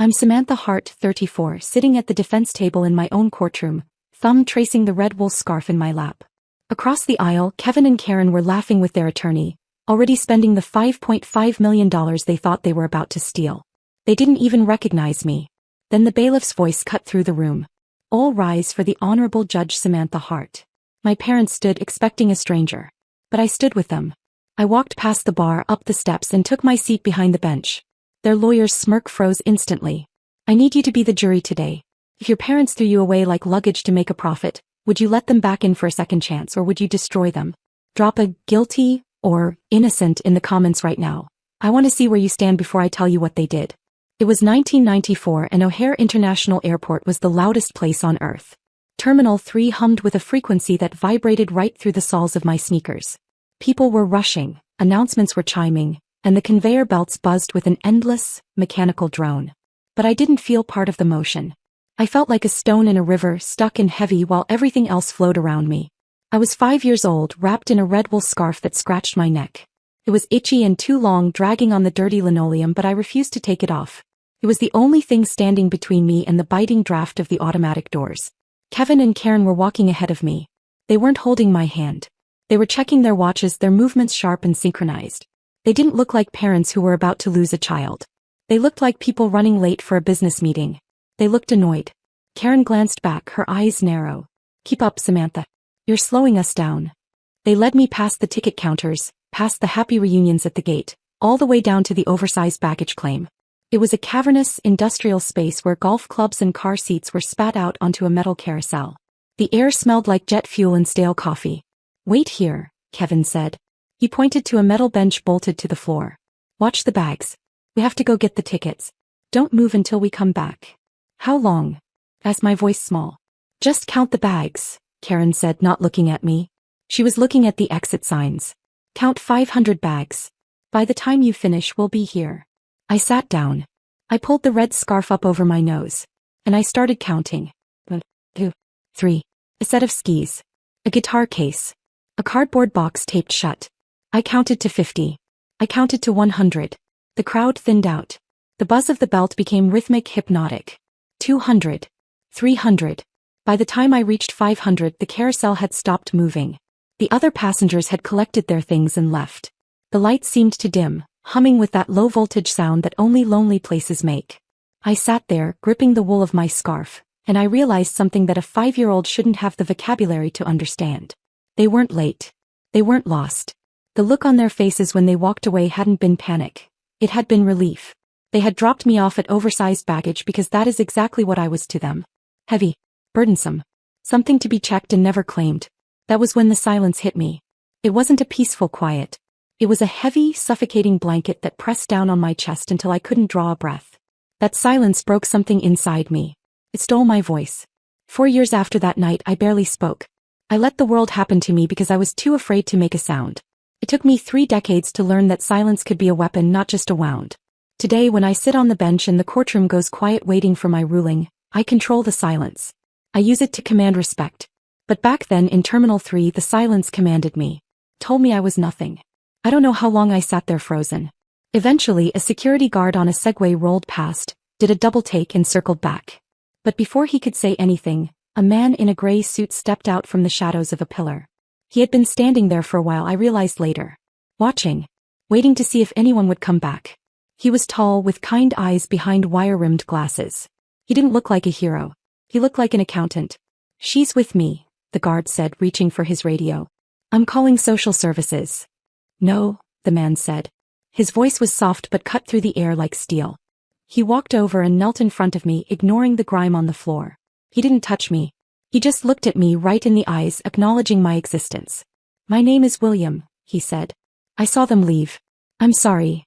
I'm Samantha Hart, 34, sitting at the defense table in my own courtroom, thumb tracing the red wool scarf in my lap. Across the aisle, Kevin and Karen were laughing with their attorney, already spending the $5.5 million they thought they were about to steal. They didn't even recognize me. Then the bailiff's voice cut through the room. All rise for the Honorable Judge Samantha Hart. My parents stood expecting a stranger. But I stood with them. I walked past the bar, up the steps, and took my seat behind the bench. Their lawyer's smirk froze instantly. I need you to be the jury today. If your parents threw you away like luggage to make a profit, would you let them back in for a second chance, or would you destroy them? Drop a guilty or innocent in the comments right now. I want to see where you stand before I tell you what they did. It was 1994 and O'Hare International Airport was the loudest place on earth. Terminal 3 hummed with a frequency that vibrated right through the soles of my sneakers. People were rushing, announcements were chiming, and the conveyor belts buzzed with an endless, mechanical drone. But I didn't feel part of the motion. I felt like a stone in a river, stuck in heavy while everything else flowed around me. I was 5 years old, wrapped in a red wool scarf that scratched my neck. It was itchy and too long, dragging on the dirty linoleum, but I refused to take it off. It was the only thing standing between me and the biting draft of the automatic doors. Kevin and Karen were walking ahead of me. They weren't holding my hand. They were checking their watches, their movements sharp and synchronized. They didn't look like parents who were about to lose a child. They looked like people running late for a business meeting. They looked annoyed. Karen glanced back, her eyes narrow. Keep up, Samantha. You're slowing us down. They led me past the ticket counters, past the happy reunions at the gate, all the way down to the oversized baggage claim. It was a cavernous, industrial space where golf clubs and car seats were spat out onto a metal carousel. The air smelled like jet fuel and stale coffee. Wait here, Kevin said. He pointed to a metal bench bolted to the floor. Watch the bags. We have to go get the tickets. Don't move until we come back. How long? Asked my voice small. Just count the bags, Karen said, not looking at me. She was looking at the exit signs. Count 500 bags. By the time you finish, we'll be here. I sat down. I pulled the red scarf up over my nose. And I started counting. 1, 2, 3. A set of skis. A guitar case. A cardboard box taped shut. I counted to 50. I counted to 100. The crowd thinned out. The buzz of the belt became rhythmic, hypnotic. 200. 300. By the time I reached 500, the carousel had stopped moving. The other passengers had collected their things and left. The lights seemed to dim, humming with that low-voltage sound that only lonely places make. I sat there, gripping the wool of my scarf, and I realized something that a 5-year-old shouldn't have the vocabulary to understand. They weren't late. They weren't lost. The look on their faces when they walked away hadn't been panic. It had been relief. They had dropped me off at oversized baggage because that is exactly what I was to them. Heavy. Burdensome. Something to be checked and never claimed. That was when the silence hit me. It wasn't a peaceful quiet. It was a heavy, suffocating blanket that pressed down on my chest until I couldn't draw a breath. That silence broke something inside me. It stole my voice. 4 years after that night, I barely spoke. I let the world happen to me because I was too afraid to make a sound. It took me 3 decades to learn that silence could be a weapon, not just a wound. Today, when I sit on the bench and the courtroom goes quiet waiting for my ruling, I control the silence. I use it to command respect. But back then in Terminal 3, the silence commanded me. Told me I was nothing. I don't know how long I sat there frozen. Eventually, a security guard on a Segway rolled past, did a double take and circled back. But before he could say anything, a man in a gray suit stepped out from the shadows of a pillar. He had been standing there for a while, I realized later. Watching. Waiting to see if anyone would come back. He was tall, with kind eyes behind wire-rimmed glasses. He didn't look like a hero. He looked like an accountant. She's with me, the guard said, reaching for his radio. I'm calling social services. No, the man said. His voice was soft but cut through the air like steel. He walked over and knelt in front of me, ignoring the grime on the floor. He didn't touch me. He just looked at me right in the eyes, acknowledging my existence. My name is William, he said. I saw them leave. I'm sorry.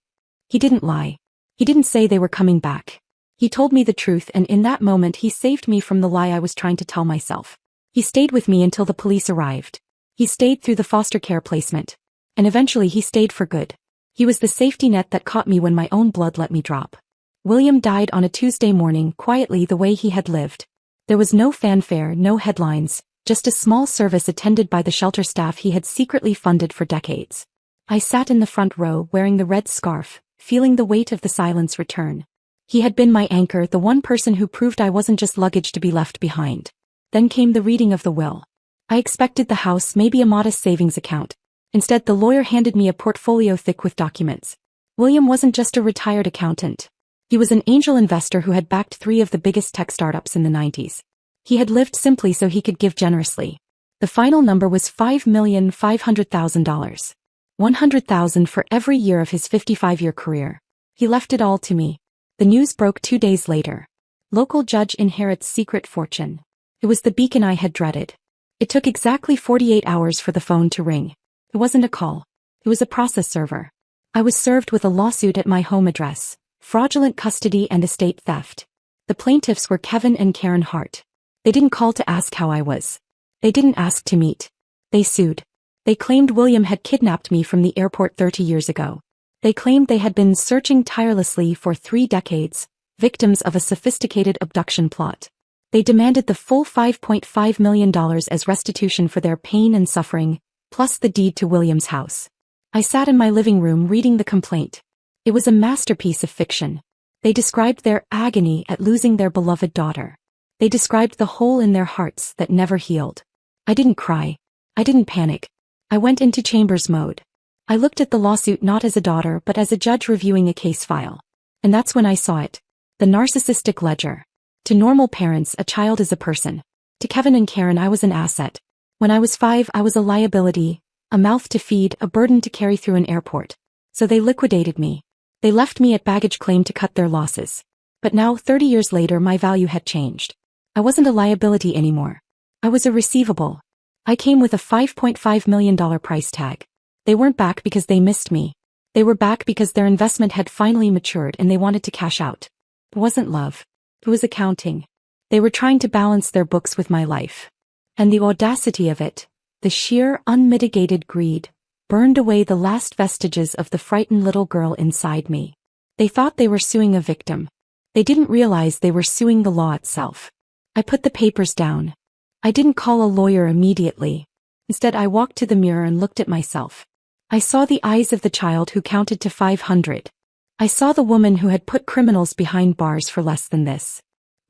He didn't lie. He didn't say they were coming back. He told me the truth, and in that moment he saved me from the lie I was trying to tell myself. He stayed with me until the police arrived. He stayed through the foster care placement. And eventually he stayed for good. He was the safety net that caught me when my own blood let me drop. William died on a Tuesday morning, quietly the way he had lived. There was no fanfare, no headlines, just a small service attended by the shelter staff he had secretly funded for decades. I sat in the front row wearing the red scarf, feeling the weight of the silence return. He had been my anchor, the one person who proved I wasn't just luggage to be left behind. Then came the reading of the will. I expected the house, maybe a modest savings account. Instead, the lawyer handed me a portfolio thick with documents. William wasn't just a retired accountant. He was an angel investor who had backed 3 of the biggest tech startups in the 90s. He had lived simply so he could give generously. The final number was $5,500,000. $100,000 for every year of his 55-year career. He left it all to me. The news broke 2 days later. Local judge inherits secret fortune. It was the beacon I had dreaded. It took exactly 48 hours for the phone to ring. It wasn't a call. It was a process server. I was served with a lawsuit at my home address, fraudulent custody and estate theft. The plaintiffs were Kevin and Karen Hart. They didn't call to ask how I was. They didn't ask to meet. They sued. They claimed William had kidnapped me from the airport 30 years ago. They claimed they had been searching tirelessly for 3 decades, victims of a sophisticated abduction plot. They demanded the full $5.5 million as restitution for their pain and suffering, plus the deed to William's house. I sat in my living room reading the complaint. It was a masterpiece of fiction. They described their agony at losing their beloved daughter. They described the hole in their hearts that never healed. I didn't cry. I didn't panic. I went into chambers mode. I looked at the lawsuit not as a daughter but as a judge reviewing a case file. And that's when I saw it. The narcissistic ledger. To normal parents, a child is a person. To Kevin and Karen, I was an asset. When I was 5, I was a liability, a mouth to feed, a burden to carry through an airport. So they liquidated me. They left me at baggage claim to cut their losses. But now, 30 years later, my value had changed. I wasn't a liability anymore. I was a receivable. I came with a $5.5 million price tag. They weren't back because they missed me. They were back because their investment had finally matured and they wanted to cash out. It wasn't love. It was accounting. They were trying to balance their books with my life. And the audacity of it, the sheer unmitigated greed, burned away the last vestiges of the frightened little girl inside me. They thought they were suing a victim. They didn't realize they were suing the law itself. I put the papers down. I didn't call a lawyer immediately. Instead, I walked to the mirror and looked at myself. I saw the eyes of the child who counted to 500. I saw the woman who had put criminals behind bars for less than this.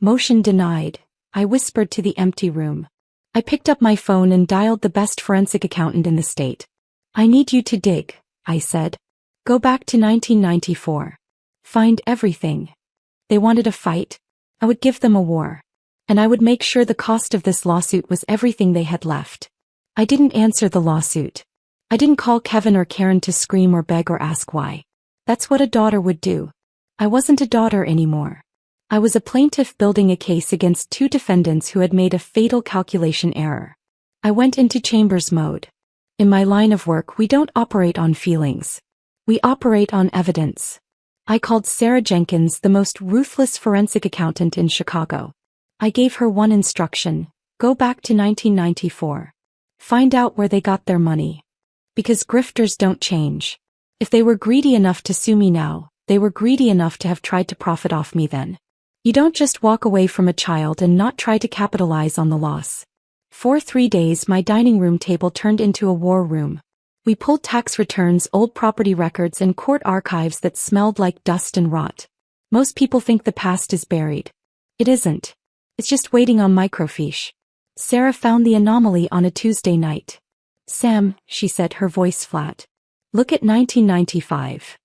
Motion denied, I whispered to the empty room. I picked up my phone and dialed the best forensic accountant in the state. I need you to dig, I said. Go back to 1994. Find everything. They wanted a fight. I would give them a war. And I would make sure the cost of this lawsuit was everything they had left. I didn't answer the lawsuit. I didn't call Kevin or Karen to scream or beg or ask why. That's what a daughter would do. I wasn't a daughter anymore. I was a plaintiff building a case against 2 defendants who had made a fatal calculation error. I went into chambers mode. In my line of work, we don't operate on feelings. We operate on evidence. I called Sarah Jenkins, the most ruthless forensic accountant in Chicago. I gave her one instruction: go back to 1994. Find out where they got their money. Because grifters don't change. If they were greedy enough to sue me now, they were greedy enough to have tried to profit off me then. You don't just walk away from a child and not try to capitalize on the loss. For 3 days, my dining room table turned into a war room. We pulled tax returns, old property records, and court archives that smelled like dust and rot. Most people think the past is buried. It isn't. It's just waiting on microfiche. Sarah found the anomaly on a Tuesday night. Sam, she said, her voice flat. Look at 1995.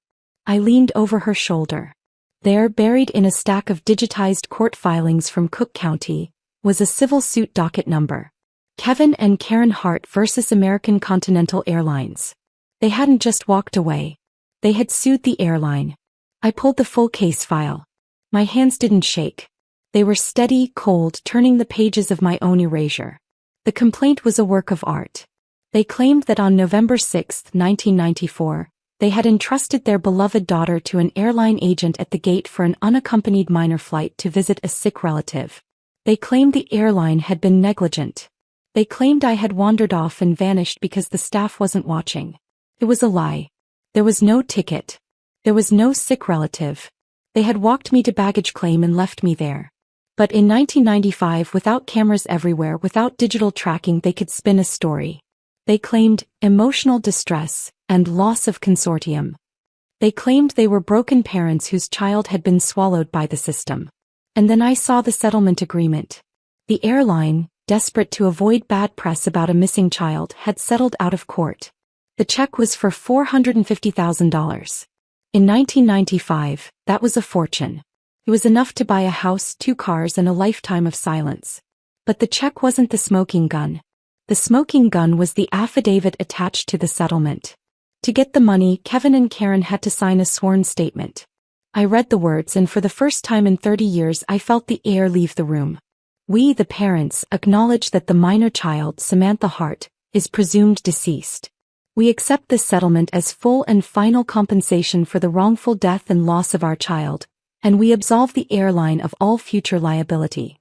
I leaned over her shoulder. There, buried in a stack of digitized court filings from Cook County, was a civil suit docket number. Kevin and Karen Hart versus American Continental Airlines. They hadn't just walked away. They had sued the airline. I pulled the full case file. My hands didn't shake. They were steady, cold, turning the pages of my own erasure. The complaint was a work of art. They claimed that on November 6, 1994, they had entrusted their beloved daughter to an airline agent at the gate for an unaccompanied minor flight to visit a sick relative. They claimed the airline had been negligent. They claimed I had wandered off and vanished because the staff wasn't watching. It was a lie. There was no ticket. There was no sick relative. They had walked me to baggage claim and left me there. But in 1995, without cameras everywhere, without digital tracking, they could spin a story. They claimed emotional distress and loss of consortium. They claimed they were broken parents whose child had been swallowed by the system. And then I saw the settlement agreement. The airline, desperate to avoid bad press about a missing child, had settled out of court. The check was for $450,000. In 1995, that was a fortune. It was enough to buy a house, 2 cars, and a lifetime of silence. But the check wasn't the smoking gun. The smoking gun was the affidavit attached to the settlement. To get the money, Kevin and Karen had to sign a sworn statement. I read the words, and for the first time in 30 years I felt the air leave the room. We, the parents, acknowledge that the minor child, Samantha Hart, is presumed deceased. We accept this settlement as full and final compensation for the wrongful death and loss of our child, and we absolve the airline of all future liability.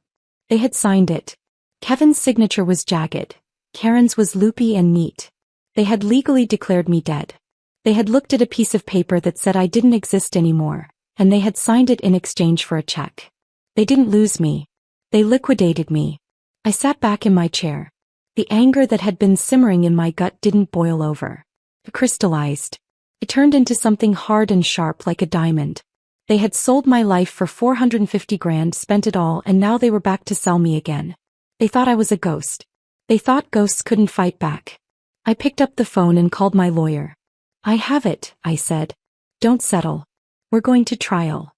They had signed it. Kevin's signature was jagged. Karen's was loopy and neat. They had legally declared me dead. They had looked at a piece of paper that said I didn't exist anymore, and they had signed it in exchange for a check. They didn't lose me. They liquidated me. I sat back in my chair. The anger that had been simmering in my gut didn't boil over. It crystallized. It turned into something hard and sharp like a diamond. They had sold my life for $450,000, spent it all, and now they were back to sell me again. They thought I was a ghost. They thought ghosts couldn't fight back. I picked up the phone and called my lawyer. I have it, I said. Don't settle. We're going to trial.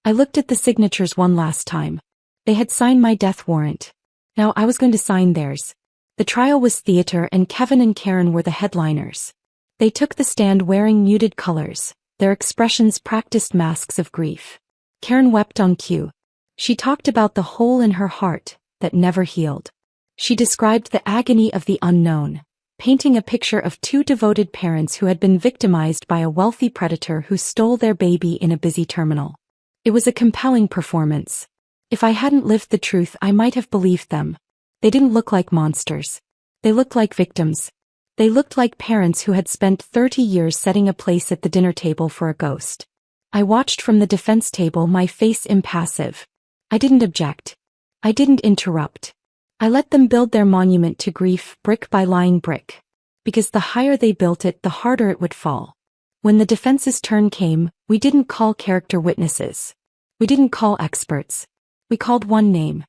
I looked at the signatures one last time. They had signed my death warrant. Now I was going to sign theirs. The trial was theater, and Kevin and Karen were the headliners. They took the stand wearing muted colors, their expressions practiced masks of grief. Karen wept on cue. She talked about the hole in her heart that never healed. She described the agony of the unknown, painting a picture of 2 devoted parents who had been victimized by a wealthy predator who stole their baby in a busy terminal. It was a compelling performance. If I hadn't lived the truth, I might have believed them. They didn't look like monsters. They looked like victims. They looked like parents who had spent 30 years setting a place at the dinner table for a ghost. I watched from the defense table, my face impassive. I didn't object. I didn't interrupt. I let them build their monument to grief, brick by lying brick. Because the higher they built it, the harder it would fall. When the defense's turn came, we didn't call character witnesses. We didn't call experts. We called one name.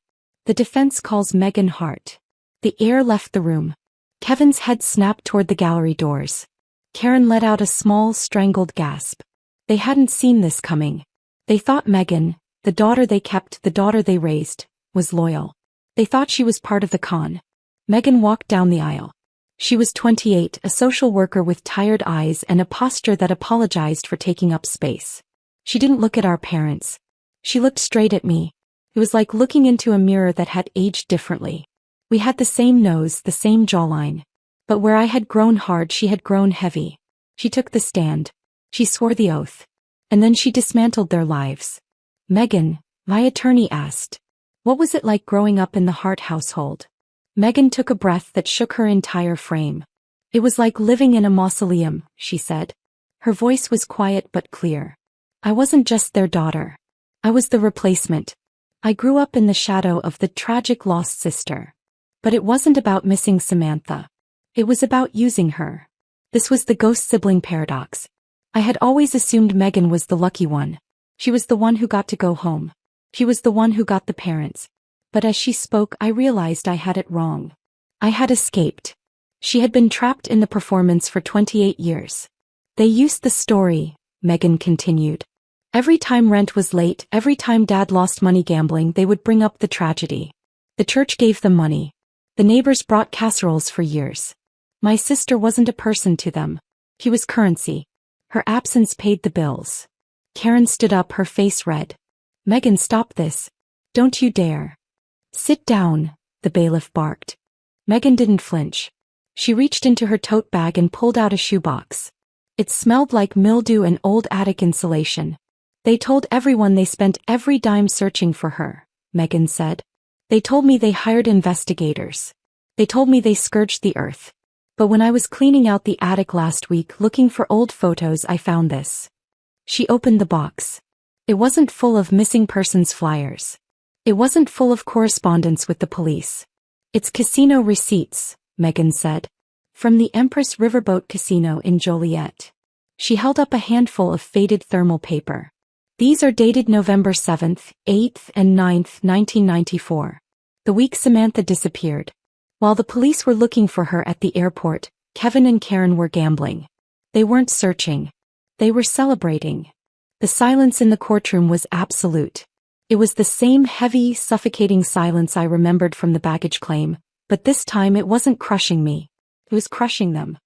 The defense calls Megan Hart. The air left the room. Kevin's head snapped toward the gallery doors. Karen let out a small, strangled gasp. They hadn't seen this coming. They thought Megan, the daughter they kept, the daughter they raised, was loyal. They thought she was part of the con. Megan walked down the aisle. She was 28, a social worker with tired eyes and a posture that apologized for taking up space. She didn't look at our parents. She looked straight at me. It was like looking into a mirror that had aged differently. We had the same nose, the same jawline. But where I had grown hard, she had grown heavy. She took the stand. She swore the oath. And then she dismantled their lives. Megan, my attorney asked, what was it like growing up in the Hart household? Megan took a breath that shook her entire frame. It was like living in a mausoleum, she said. Her voice was quiet but clear. I wasn't just their daughter. I was the replacement. I grew up in the shadow of the tragic lost sister. But it wasn't about missing Samantha. It was about using her. This was the ghost sibling paradox. I had always assumed Megan was the lucky one. She was the one who got to go home. She was the one who got the parents. But as she spoke, I realized I had it wrong. I had escaped. She had been trapped in the performance for 28 years. They used the story, Megan continued. Every time rent was late, every time Dad lost money gambling, they would bring up the tragedy. The church gave them money. The neighbors brought casseroles for years. My sister wasn't a person to them. She was currency. Her absence paid the bills. Karen stood up, her face red. Megan, stop this. Don't you dare. Sit down, the bailiff barked. Megan didn't flinch. She reached into her tote bag and pulled out a shoebox. It smelled like mildew and old attic insulation. They told everyone they spent every dime searching for her, Megan said. They told me they hired investigators. They told me they scourged the earth. But when I was cleaning out the attic last week looking for old photos, I found this. She opened the box. It wasn't full of missing persons flyers. It wasn't full of correspondence with the police. It's casino receipts, Megan said. From the Empress Riverboat Casino in Joliet. She held up a handful of faded thermal paper. These are dated November 7th, 8th, and 9th, 1994. The week Samantha disappeared. While the police were looking for her at the airport, Kevin and Karen were gambling. They weren't searching. They were celebrating. The silence in the courtroom was absolute. It was the same heavy, suffocating silence I remembered from the baggage claim, but this time it wasn't crushing me. It was crushing them.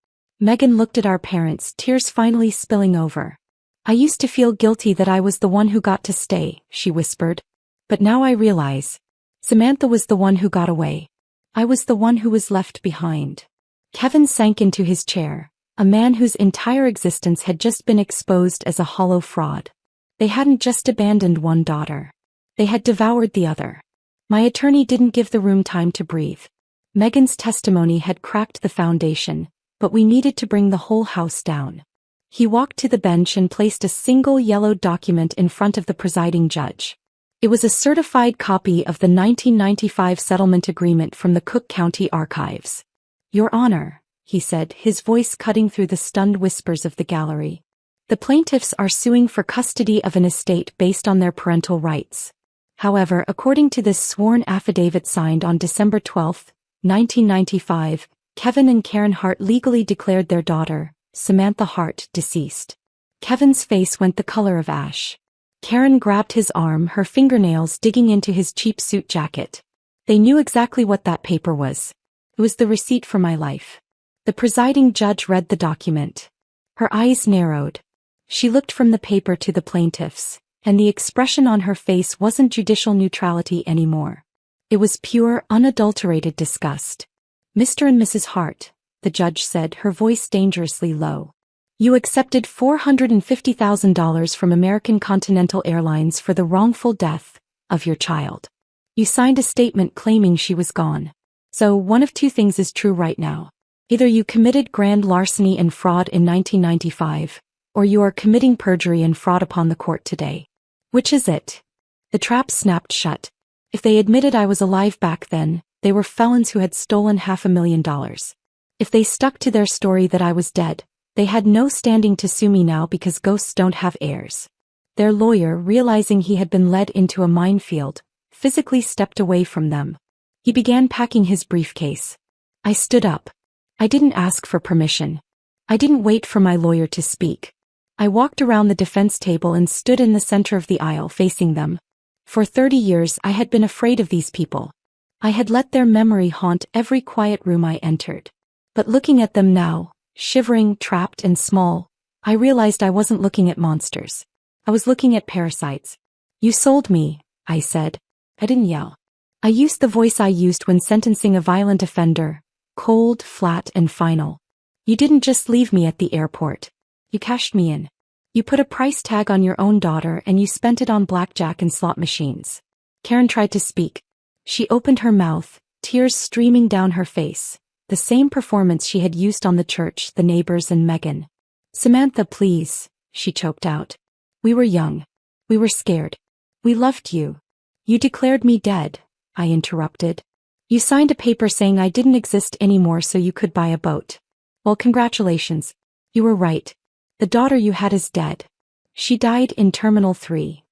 Megan looked at our parents, tears finally spilling over. I used to feel guilty that I was the one who got to stay, she whispered. But now I realize. Samantha was the one who got away. I was the one who was left behind. Kevin sank into his chair, a man whose entire existence had just been exposed as a hollow fraud. They hadn't just abandoned one daughter. They had devoured the other. My attorney didn't give the room time to breathe. Megan's testimony had cracked the foundation, but we needed to bring the whole house down. He walked to the bench and placed a single yellowed document in front of the presiding judge. It was a certified copy of the 1995 settlement agreement from the Cook County Archives. Your Honor, he said, his voice cutting through the stunned whispers of the gallery. The plaintiffs are suing for custody of an estate based on their parental rights. However, according to this sworn affidavit signed on December 12, 1995, Kevin and Karen Hart legally declared their daughter, Samantha Hart, deceased. Kevin's face went the color of ash. Karen grabbed his arm, her fingernails digging into his cheap suit jacket. They knew exactly what that paper was. It was the receipt for my life. The presiding judge read the document. Her eyes narrowed. She looked from the paper to the plaintiffs, and the expression on her face wasn't judicial neutrality anymore. It was pure, unadulterated disgust. Mr. and Mrs. Hart, the judge said, her voice dangerously low. You accepted $450,000 from American Continental Airlines for the wrongful death of your child. You signed a statement claiming she was gone. So one of two things is true right now. Either you committed grand larceny and fraud in 1995, or you are committing perjury and fraud upon the court today. Which is it? The trap snapped shut. If they admitted I was alive back then, they were felons who had stolen $500,000. If they stuck to their story that I was dead, they had no standing to sue me now because ghosts don't have heirs. Their lawyer, realizing he had been led into a minefield, physically stepped away from them. He began packing his briefcase. I stood up. I didn't ask for permission. I didn't wait for my lawyer to speak. I walked around the defense table and stood in the center of the aisle facing them. For 30 years I had been afraid of these people. I had let their memory haunt every quiet room I entered. But looking at them now, shivering, trapped, and small, I realized I wasn't looking at monsters. I was looking at parasites. You sold me, I said. I didn't yell. I used the voice I used when sentencing a violent offender, cold, flat, and final. You didn't just leave me at the airport. You cashed me in. You put a price tag on your own daughter and you spent it on blackjack and slot machines. Karen tried to speak. She opened her mouth, tears streaming down her face. The same performance she had used on the church, the neighbors, and Megan. Samantha, please, she choked out. We were young. We were scared. We loved you. You declared me dead, I interrupted. You signed a paper saying I didn't exist anymore so you could buy a boat. Well, congratulations. You were right. The daughter you had is dead. She died in Terminal 3.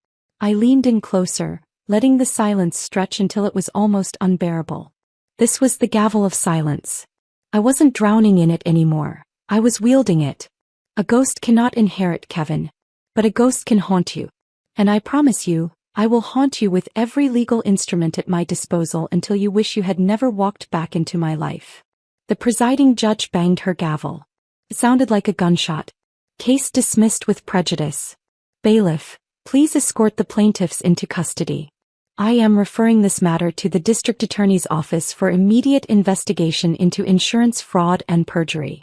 I leaned in closer, letting the silence stretch until it was almost unbearable. This was the gavel of silence. I wasn't drowning in it anymore. I was wielding it. A ghost cannot inherit, Kevin. But a ghost can haunt you. And I promise you, I will haunt you with every legal instrument at my disposal until you wish you had never walked back into my life. The presiding judge banged her gavel. It sounded like a gunshot. Case dismissed with prejudice. Bailiff, please escort the plaintiffs into custody. I am referring this matter to the District Attorney's Office for immediate investigation into insurance fraud and perjury.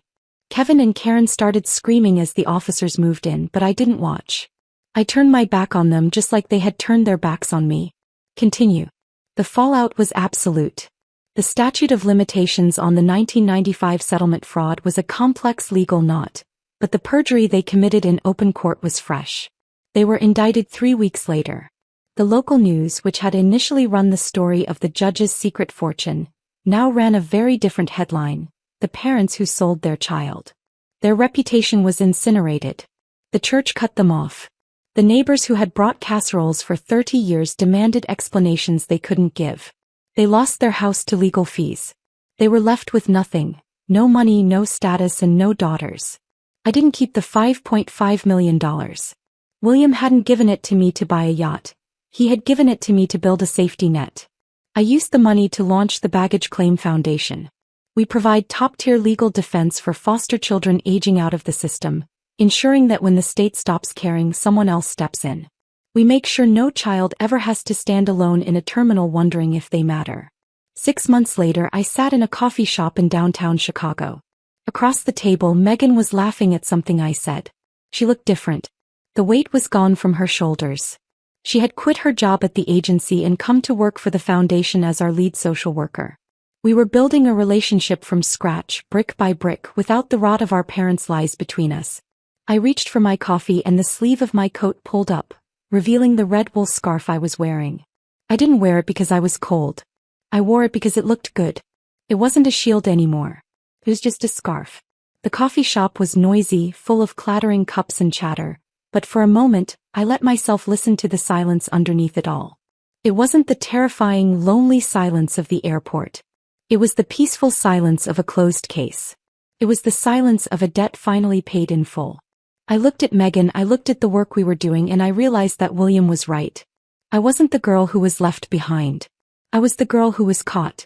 Kevin and Karen started screaming as the officers moved in, but I didn't watch. I turned my back on them just like they had turned their backs on me. Continue. The fallout was absolute. The statute of limitations on the 1995 settlement fraud was a complex legal knot, but the perjury they committed in open court was fresh. They were indicted 3 weeks later. The local news, which had initially run the story of the judge's secret fortune, now ran a very different headline: the parents who sold their child. Their reputation was incinerated. The church cut them off. The neighbors who had brought casseroles for 30 years demanded explanations they couldn't give. They lost their house to legal fees. They were left with nothing, no money, no status, and no daughters. I didn't keep the $5.5 million. William hadn't given it to me to buy a yacht. He had given it to me to build a safety net. I used the money to launch the Baggage Claim Foundation. We provide top-tier legal defense for foster children aging out of the system, ensuring that when the state stops caring, someone else steps in. We make sure no child ever has to stand alone in a terminal wondering if they matter. 6 months later, I sat in a coffee shop in downtown Chicago. Across the table, Megan was laughing at something I said. She looked different. The weight was gone from her shoulders. She had quit her job at the agency and come to work for the foundation as our lead social worker. We were building a relationship from scratch, brick by brick, without the rot of our parents' lies between us. I reached for my coffee and the sleeve of my coat pulled up, revealing the red wool scarf I was wearing. I didn't wear it because I was cold. I wore it because it looked good. It wasn't a shield anymore. It was just a scarf. The coffee shop was noisy, full of clattering cups and chatter, but for a moment, I let myself listen to the silence underneath it all. It wasn't the terrifying, lonely silence of the airport. It was the peaceful silence of a closed case. It was the silence of a debt finally paid in full. I looked at Megan, I looked at the work we were doing, and I realized that William was right. I wasn't the girl who was left behind. I was the girl who was caught.